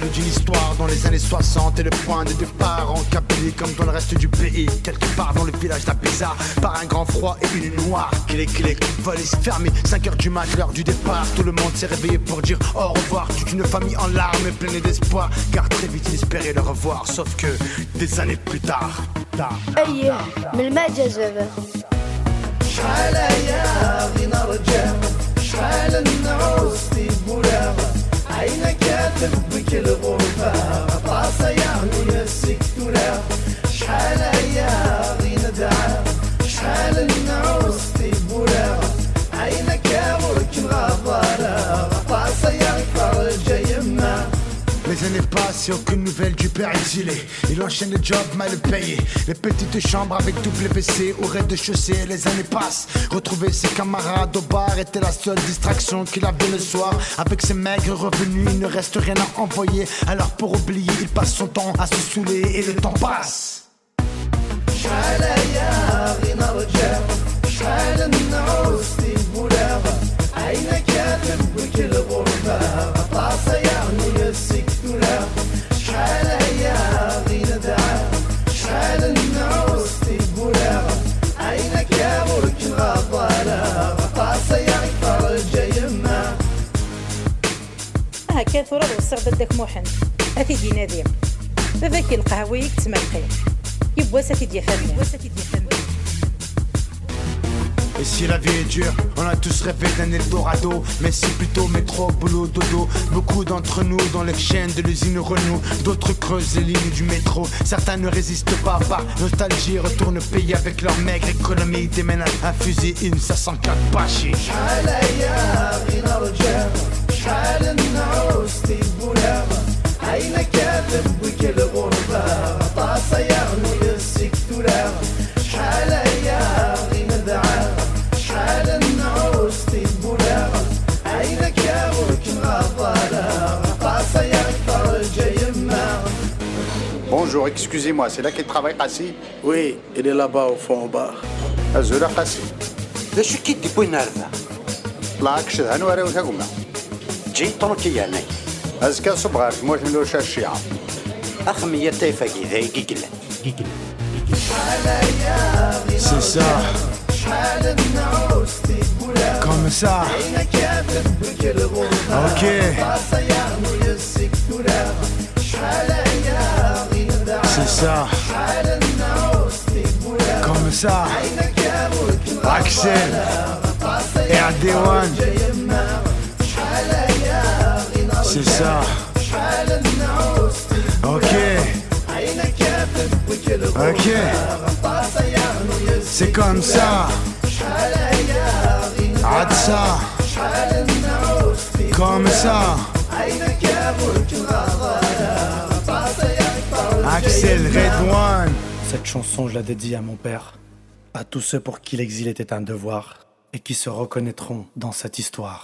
début d'une histoire dans les années 60 et le point de départ en Kabylie comme dans le reste du pays. Quelque part dans le village d'Abeza, par un grand froid et une noire. Clé, valise fermée, 5h du mat, l'heure du départ. Tout le monde s'est réveillé pour dire au revoir. Toute une famille en larmes et pleine d'espoir, car très vite ils espéraient le revoir. Sauf que des années plus tard. أيه من المعجز زبا شحال يا غينا رجال شحال النعوس في بولاغ عينك تبك الغربة طاسة يعني السكتولاغ شحال يا غينا دعا شحال النعوس في بولاغ عينك ورك الغبارة طاسة يعني فرج يما. Les années passent et aucune nouvelle du père exilé. Il enchaîne les jobs mal payés, les petites chambres avec double WC au rez-de-chaussée. Les années passent, retrouver ses camarades au bar était la seule distraction qu'il avait le soir. Avec ses maigres revenus, il ne reste rien à envoyer. Alors pour oublier, il passe son temps à se saouler et le temps passe. عينك تبك الغربة طاسة يعني السكتولاغ شحال يا غينا دعا شحال النعوس في بولاغ عينك يا ورك الغبارة طاسة يعني فرج يما. هكا ثورة وصغ بدك موحن أتي دي نادير باباك القهوة يكتملقي يبوا ساتي ديا فامي. Et si la vie est dure, on a tous rêvé d'un Eldorado. Mais c'est plutôt métro, boulot, dodo. Beaucoup d'entre nous dans les chaînes de l'usine Renault. D'autres creusent les lignes du métro. Certains ne résistent pas par nostalgie. Retournent payer avec leur maigre économie. Déménagent un fusil, une 504 Bachi. Bonjour, excusez-moi, c'est là qu'il travaille Qassi? Oui, il est là-bas au fond au bar. Azula Qassi. ذا شو كي تبوين هذا؟ طلعك شذهن وراو تاقوما. جي طلوكي يعني. أزكى صبغار تموت من لوشا الشيعة. أخمية تيفاكي ذا يقيقل. C'est ça. Comme ça. Ok. C'est ça. Comme ça. Axel. RD1. C'est ça. Ok. Ok. C'est comme ça. Adsa. Comme ça. Axel Redouane. Cette chanson, je la dédie à mon père, à tous ceux pour qui l'exil était un devoir et qui se reconnaîtront dans cette histoire.